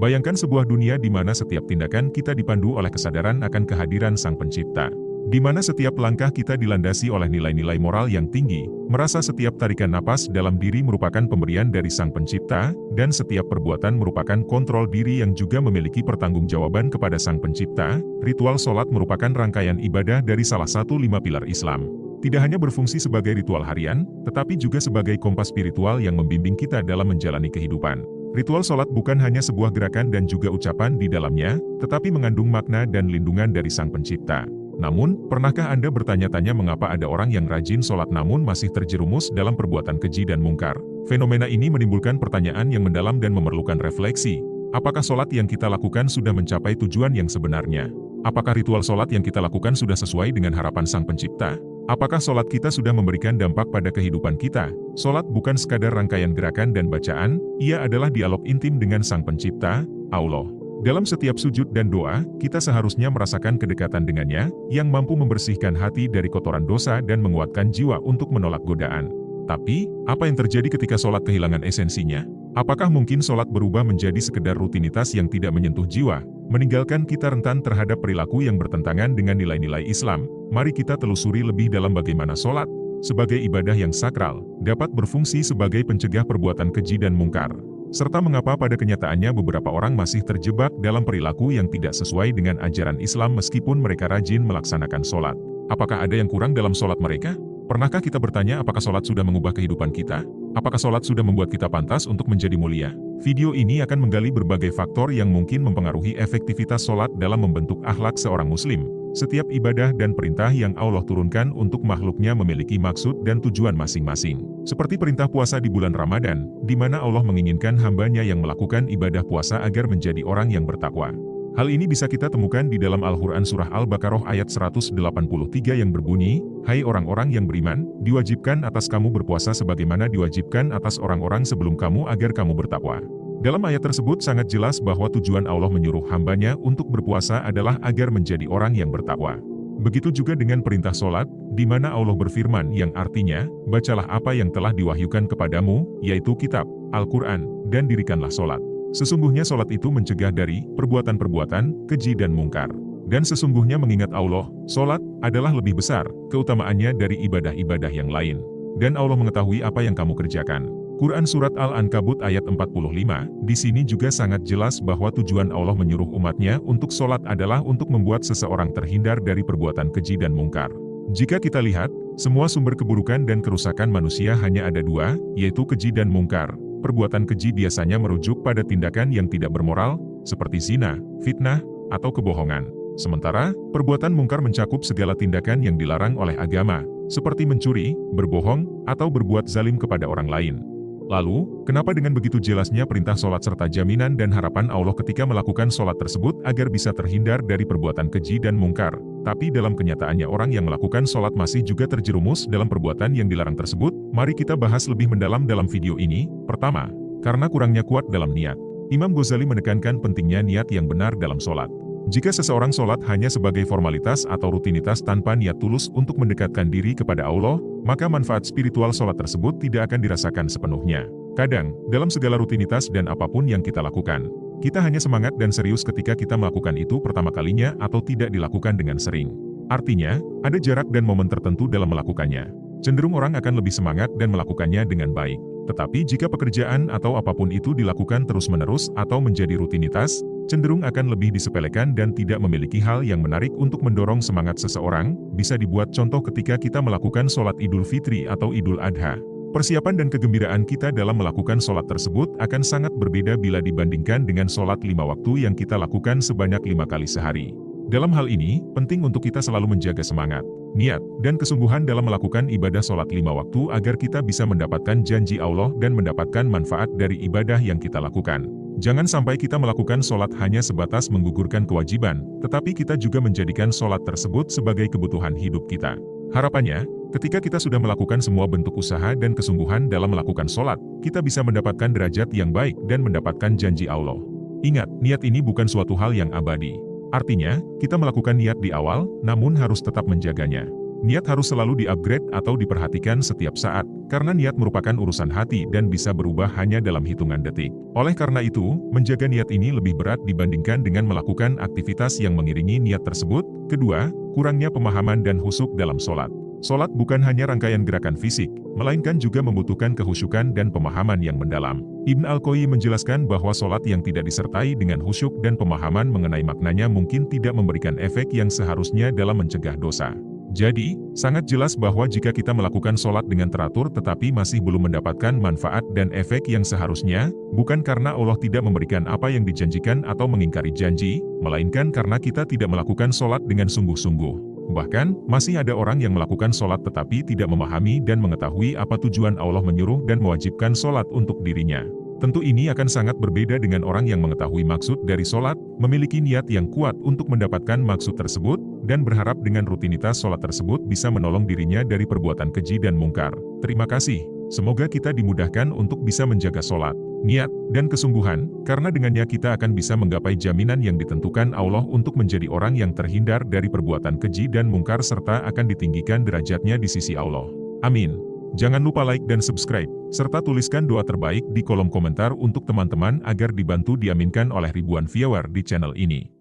Bayangkan sebuah dunia di mana setiap tindakan kita dipandu oleh kesadaran akan kehadiran Sang Pencipta. Di mana setiap langkah kita dilandasi oleh nilai-nilai moral yang tinggi, merasa setiap tarikan napas dalam diri merupakan pemberian dari Sang Pencipta, dan setiap perbuatan merupakan kontrol diri yang juga memiliki pertanggungjawaban kepada Sang Pencipta. Ritual sholat merupakan rangkaian ibadah dari salah satu 5 pilar Islam. Tidak hanya berfungsi sebagai ritual harian, tetapi juga sebagai kompas spiritual yang membimbing kita dalam menjalani kehidupan. Ritual sholat bukan hanya sebuah gerakan dan juga ucapan di dalamnya, tetapi mengandung makna dan lindungan dari Sang Pencipta. Namun, pernahkah Anda bertanya-tanya mengapa ada orang yang rajin sholat namun masih terjerumus dalam perbuatan keji dan mungkar? Fenomena ini menimbulkan pertanyaan yang mendalam dan memerlukan refleksi. Apakah sholat yang kita lakukan sudah mencapai tujuan yang sebenarnya? Apakah ritual sholat yang kita lakukan sudah sesuai dengan harapan Sang Pencipta? Apakah sholat kita sudah memberikan dampak pada kehidupan kita? Sholat bukan sekadar rangkaian gerakan dan bacaan, ia adalah dialog intim dengan Sang Pencipta, Allah. Dalam setiap sujud dan doa, kita seharusnya merasakan kedekatan dengannya, yang mampu membersihkan hati dari kotoran dosa dan menguatkan jiwa untuk menolak godaan. Tapi, apa yang terjadi ketika sholat kehilangan esensinya? Apakah mungkin sholat berubah menjadi sekedar rutinitas yang tidak menyentuh jiwa, meninggalkan kita rentan terhadap perilaku yang bertentangan dengan nilai-nilai Islam? Mari kita telusuri lebih dalam bagaimana sholat, sebagai ibadah yang sakral, dapat berfungsi sebagai pencegah perbuatan keji dan mungkar. Serta mengapa pada kenyataannya beberapa orang masih terjebak dalam perilaku yang tidak sesuai dengan ajaran Islam meskipun mereka rajin melaksanakan sholat. Apakah ada yang kurang dalam sholat mereka? Pernahkah kita bertanya apakah sholat sudah mengubah kehidupan kita? Apakah sholat sudah membuat kita pantas untuk menjadi mulia? Video ini akan menggali berbagai faktor yang mungkin mempengaruhi efektivitas sholat dalam membentuk akhlak seorang muslim. Setiap ibadah dan perintah yang Allah turunkan untuk makhluknya memiliki maksud dan tujuan masing-masing. Seperti perintah puasa di bulan Ramadan, di mana Allah menginginkan hambanya yang melakukan ibadah puasa agar menjadi orang yang bertakwa. Hal ini bisa kita temukan di dalam Al-Quran Surah Al-Baqarah ayat 183 yang berbunyi, "Hai orang-orang yang beriman, diwajibkan atas kamu berpuasa sebagaimana diwajibkan atas orang-orang sebelum kamu agar kamu bertakwa." Dalam ayat tersebut sangat jelas bahwa tujuan Allah menyuruh hambanya untuk berpuasa adalah agar menjadi orang yang bertakwa. Begitu juga dengan perintah sholat, di mana Allah berfirman yang artinya, bacalah apa yang telah diwahyukan kepadamu, yaitu kitab, Al-Quran, dan dirikanlah sholat. Sesungguhnya sholat itu mencegah dari perbuatan-perbuatan, keji dan mungkar. Dan sesungguhnya mengingat Allah, sholat adalah lebih besar, keutamaannya dari ibadah-ibadah yang lain. Dan Allah mengetahui apa yang kamu kerjakan. Quran Surat Al-Ankabut ayat 45, di sini juga sangat jelas bahwa tujuan Allah menyuruh umatnya untuk sholat adalah untuk membuat seseorang terhindar dari perbuatan keji dan mungkar. Jika kita lihat, semua sumber keburukan dan kerusakan manusia hanya ada dua, yaitu keji dan mungkar. Perbuatan keji biasanya merujuk pada tindakan yang tidak bermoral, seperti zina, fitnah, atau kebohongan. Sementara, perbuatan mungkar mencakup segala tindakan yang dilarang oleh agama, seperti mencuri, berbohong, atau berbuat zalim kepada orang lain. Lalu, kenapa dengan begitu jelasnya perintah sholat serta jaminan dan harapan Allah ketika melakukan sholat tersebut agar bisa terhindar dari perbuatan keji dan mungkar? Tapi dalam kenyataannya orang yang melakukan sholat masih juga terjerumus dalam perbuatan yang dilarang tersebut. Mari kita bahas lebih mendalam dalam video ini. Pertama, karena kurangnya kuat dalam niat. Imam Ghazali menekankan pentingnya niat yang benar dalam sholat. Jika seseorang sholat hanya sebagai formalitas atau rutinitas tanpa niat tulus untuk mendekatkan diri kepada Allah, maka manfaat spiritual sholat tersebut tidak akan dirasakan sepenuhnya. Kadang, dalam segala rutinitas dan apapun yang kita lakukan, kita hanya semangat dan serius ketika kita melakukan itu pertama kalinya atau tidak dilakukan dengan sering. Artinya, ada jarak dan momen tertentu dalam melakukannya. Cenderung orang akan lebih semangat dan melakukannya dengan baik. Tetapi jika pekerjaan atau apapun itu dilakukan terus-menerus atau menjadi rutinitas, cenderung akan lebih disepelekan dan tidak memiliki hal yang menarik untuk mendorong semangat seseorang. Bisa dibuat contoh ketika kita melakukan sholat Idul Fitri atau Idul Adha. Persiapan dan kegembiraan kita dalam melakukan sholat tersebut akan sangat berbeda bila dibandingkan dengan sholat 5 waktu yang kita lakukan sebanyak 5 kali sehari. Dalam hal ini, penting untuk kita selalu menjaga semangat, niat, dan kesungguhan dalam melakukan ibadah sholat 5 waktu agar kita bisa mendapatkan janji Allah dan mendapatkan manfaat dari ibadah yang kita lakukan. Jangan sampai kita melakukan sholat hanya sebatas menggugurkan kewajiban, tetapi kita juga menjadikan sholat tersebut sebagai kebutuhan hidup kita. Harapannya, ketika kita sudah melakukan semua bentuk usaha dan kesungguhan dalam melakukan sholat, kita bisa mendapatkan derajat yang baik dan mendapatkan janji Allah. Ingat, niat ini bukan suatu hal yang abadi. Artinya, kita melakukan niat di awal, namun harus tetap menjaganya. Niat harus selalu di-upgrade atau diperhatikan setiap saat, karena niat merupakan urusan hati dan bisa berubah hanya dalam hitungan detik. Oleh karena itu, menjaga niat ini lebih berat dibandingkan dengan melakukan aktivitas yang mengiringi niat tersebut. Kedua, kurangnya pemahaman dan khusyuk dalam sholat. Sholat bukan hanya rangkaian gerakan fisik, melainkan juga membutuhkan kehusyukan dan pemahaman yang mendalam. Ibn Al-Qayyim menjelaskan bahwa sholat yang tidak disertai dengan khusyuk dan pemahaman mengenai maknanya mungkin tidak memberikan efek yang seharusnya dalam mencegah dosa. Jadi, sangat jelas bahwa jika kita melakukan sholat dengan teratur tetapi masih belum mendapatkan manfaat dan efek yang seharusnya, bukan karena Allah tidak memberikan apa yang dijanjikan atau mengingkari janji, melainkan karena kita tidak melakukan sholat dengan sungguh-sungguh. Bahkan, masih ada orang yang melakukan sholat tetapi tidak memahami dan mengetahui apa tujuan Allah menyuruh dan mewajibkan sholat untuk dirinya. Tentu ini akan sangat berbeda dengan orang yang mengetahui maksud dari sholat, memiliki niat yang kuat untuk mendapatkan maksud tersebut, dan berharap dengan rutinitas sholat tersebut bisa menolong dirinya dari perbuatan keji dan mungkar. Terima kasih. Semoga kita dimudahkan untuk bisa menjaga sholat, niat, dan kesungguhan, karena dengannya kita akan bisa menggapai jaminan yang ditentukan Allah untuk menjadi orang yang terhindar dari perbuatan keji dan mungkar serta akan ditinggikan derajatnya di sisi Allah. Amin. Jangan lupa like dan subscribe, serta tuliskan doa terbaik di kolom komentar untuk teman-teman agar dibantu diaminkan oleh ribuan viewer di channel ini.